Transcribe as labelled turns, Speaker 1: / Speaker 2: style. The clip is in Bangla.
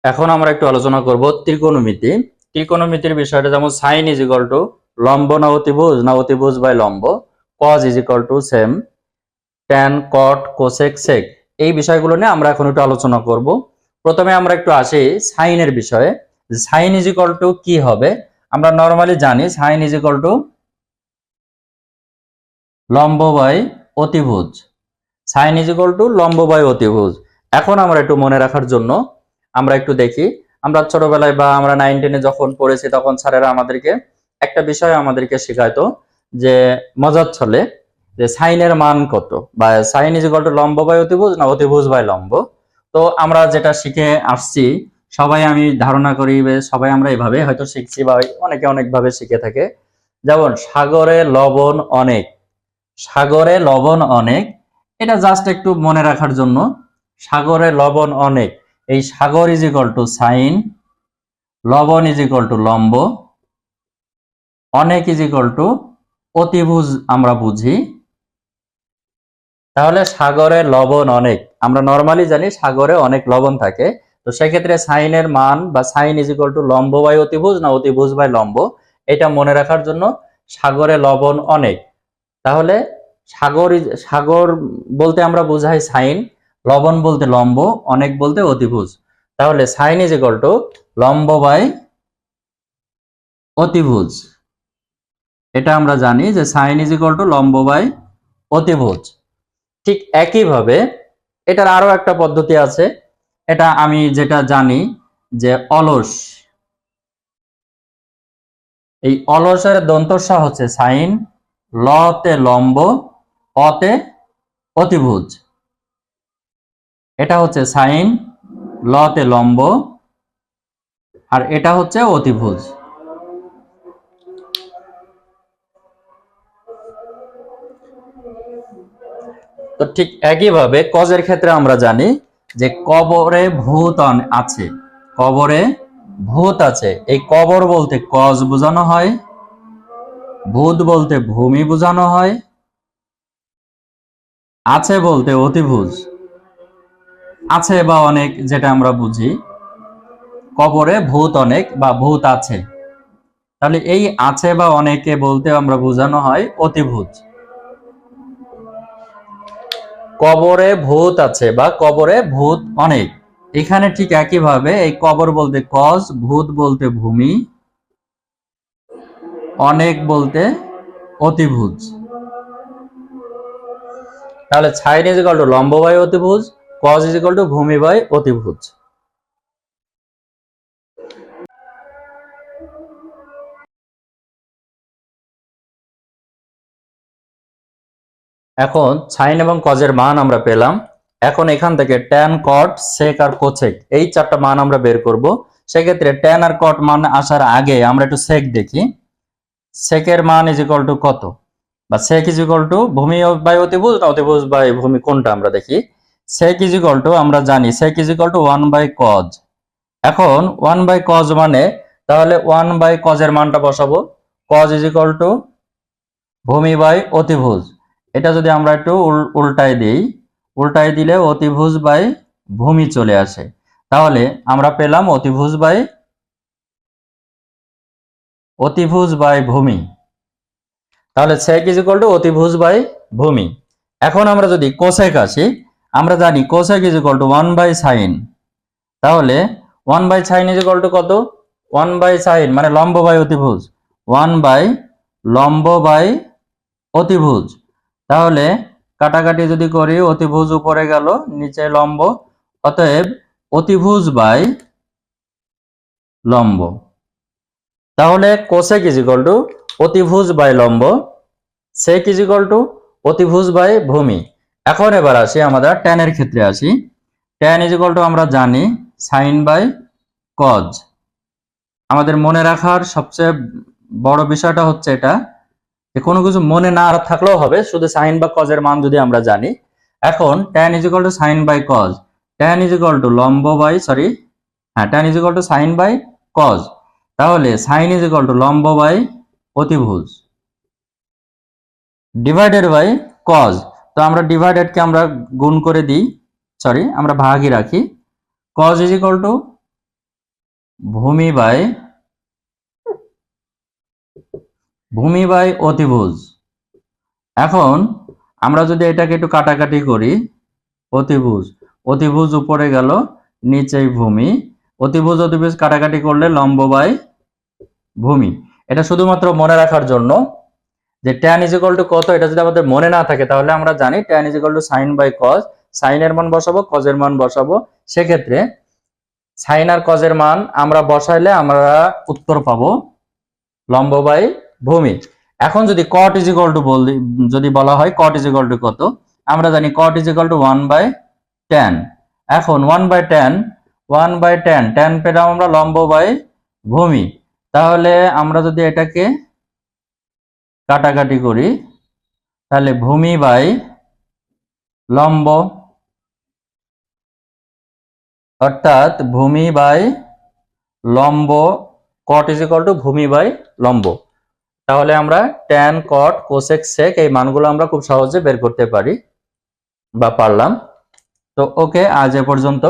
Speaker 1: এখন আমরা একটু আলোচনা করব ত্রিকোণমিতি। ত্রিকোণমিতির বিষয়টা যেমন সাইন ইজ ইকুয়াল টু লম্ব না অতিভুজ বাই লম্ব, cos is equal to same, tan cot cosec sec, এই বিষয়গুলো নিয়ে আমরা এখন একটু আলোচনা করব। প্রথমে আমরা একটু আসি সাইনের বিষয়ে। সাইন ইজ ইকুয়াল টু কি হবে? আমরা নর্মালি জানি সাইন ইজ ইকুয়াল টু লম্ব বাই অতিভুজ। সাইন ইজ ইকুয়াল টু লম্ব বাই অতিভুজ। এখন আমরা একটু মনে রাখার জন্য আমরা একটু দেখি, আমরা ছোটবেলায় বা আমরা 9-10-এ যখন পড়েছি তখন স্যারেরা আমাদেরকে একটা বিষয় আমাদেরকে শেখাইতো যে মজার ছলে যে সাইনের মান কত, বা সাইন ইজ ইকুয়াল টু লম্ব বাই অতিভুজ না অতিভুজ বাই লম্ব। তো আমরা যেটা শিখে আসছি সবাই, আমি ধারণা করি সবাই আমরা এভাবে হয়তো শিখছি বা অনেকে অনেকভাবে শিখে থাকে। যেমন সাগরে লবণ অনেক, সাগরে লবণ অনেক, এটা জাস্ট একটু মনে রাখার জন্য। সাগরে লবণ অনেক, এই সাগর ইজ ইকুয়াল টু সাইন, লবণ ইজ ইকুয়াল টু লম্ব, অনেক ইজ ইকুয়াল টু অতিভুজ আমরা বুঝি। তাহলে সাগরে লবণ অনেক, আমরা নর্মালি জানি সাগরে অনেক লবণ থাকে। তো সেক্ষেত্রে সাইনের মান বা সাইন ইজ ইকুয়াল টু লম্ব বাই অতিভুজ না অতিভুজ বাই লম্ব, এটা মনে রাখার জন্য সাগরে লবণ অনেক। তাহলে সাগর বলতে আমরা বুঝাই সাইন, লবণ বলতে লম্ব, অনেক বলতে অতিভুজ। তাহলে সাইন ইজ ইকুয়াল টু লম্ব বাই অতিভুজ, এটা আমরা জানি যে সাইন ইজ ইকুয়াল টু লম্ব বাই অতিভুজ। ঠিক একইভাবে এটার আরো একটা পদ্ধতি আছে, এটা আমি যেটা জানি যে অলস, এই অলসের দন্তস্ব হচ্ছে সাইন, লতে লম্ব, অতে অতিভুজ। এটা হচ্ছে সাইন, লতে লম্ব, আর এটা হচ্ছে অতিভুজ। তো ঠিক একইভাবে কজের ক্ষেত্রে আমরা জানি যে কবরে ভূত আছে, কবরে ভূত আছে, এই কবর বলতে কজ বোঝানো হয়, ভূত বলতে ভূমি বোঝানো হয়, আছে বলতে অতিভুজ। আছে বা অনেক যেটা আমরা বুঝি, কবরে ভূত অনেক বা ভূত আছে, তাহলে এই আছে বা অনেকে বলতে আমরা বোঝানো হয় অতিভুজ। কবরে ভূত আছে বা কবরে ভূত অনেক, এখানে ঠিক একইভাবে এই কবর বলতে কজ, ভূত বলতে ভূমি, অনেক বলতে অতিভুজ। তাহলে সাইন ইজ ইকুয়াল টু লম্ব বাই অতিভুজ, কজ ইজ ইকুয়াল টু ভূমি বাই অতিভুজ। এখন সাইন এবং কজের মান আমরা পেলাম। এখন এখান থেকে ট্যান, কট, সেক আর কোসেক এই চারটা মান আমরা বের করব। সেক্ষেত্রে ট্যান আর কট মান আসার আগে আমরা একটু সেক দেখি। সেকের মান ইজ ইকুয়াল টু কত, বা সেক ইজ ইকুয়াল টু ভূমি বাই অতিভুজ না অতিভুজ বাই ভূমি, কোনটা আমরা দেখি। সেক ইজ ইকুয়াল টু আমরা জানি sec is equal to 1 by cos. এখন 1 বাই কজ মানে, তাহলে 1 বাই কজের মানটা বসাবো, কজ ইজ ইকুয়াল টু ভূমি বাই অতিভুজ। এটা যদি আমরা একটু উল্টাই দিই, উল্টাই দিলে অতিভুজ বাই ভূমি চলে আসে। তাহলে আমরা পেলাম অতিভুজ বাই ভূমি। তাহলে সেক ইজ ইকুয়াল টু অতিভুজ বাই ভূমি। এখন আমরা যদি কোসেক আসি, আমরা জানি cosec is equal to 1 by sine. তাহলে 1 by sine is equal to কত? 1 বাই সাইন মানে লম্ব বাই অতিভুজ, 1 বাই লম্ব বাই অতিভুজ। তাহলে কাটাকাটি যদি করি, অতিভুজ উপরে গেল, নিচে লম্ব, অতএব অতিভুজ বাই লম্ব। তাহলে কোসেক ইজ ইকুয়াল টু অতিভুজ বাই লম্ব, সেক ইজ ইকুয়াল টু অতিভুজ বাই ভূমি। এখন এবার আসি আমাদের ট্যানের ক্ষেত্রে আসি। ট্যান ইজ ইকুয়াল টু আমরা জানি সাইন বাই কজ। আমাদের মনে রাখার সবচেয়ে বড় বিষয়টা হচ্ছে এটা, যে কোনো কিছু মনে না থাকলেও হবে, শুধু সাইন বা কজের মান যদি আমরা জানি। এখন tan is equal to sine by cos, tan is equal to লম্ব by tan is equal to sine by cos. তাহলে সাইন ইজ ইকুয়াল টু লম্ব বাই অতিভুজ ডিভাইডেড বাই কজ। তো আমরা ডিভাইডেডকে আমরা গুণ করে দিই, আমরা ভাগই রাখি। কজ ইজ ইকুয়াল টু ভূমি বাই অতিভুজ। এখন আমরা যদি এটাকে একটু কাটাকাটি করি, অতিভুজ উপরে গেল, নিচেই ভূমি, অতিভুজ কাটাকাটি করলে লম্ব বাই ভূমি। এটা শুধুমাত্র মনে রাখার জন্য যে tan = কত, এটা যদি আমাদের মনে না থাকে তাহলে আমরা জানি tan = sin by cos, sin এর মান বসাবো, cos এর মান বসাবো। সেক্ষেত্রে sin আর cos এর মান আমরা বসাইলে আমরা উত্তর পাবো লম্ব বাই ভূমি। এখন যদি cot যদি বলা হয় cot কত, আমরা জানি cot 1/tan। এখন 1/tan tan পেলাম আমরা লম্ব বাই ভূমি। তাহলে আমরা যদি এটাকে কাটাকাটি করি তাহলে ভূমি বাই লম্ব, অর্থাৎ ভূমি বাই লম্ব, cot ভূমি বাই লম্ব। তাহলে আমরা tan, cot, cosec, sec এই মানগুলো আমরা খুব সহজে বের করতে পারি বা পারলাম। তো ওকে, আজ এ পর্যন্ত।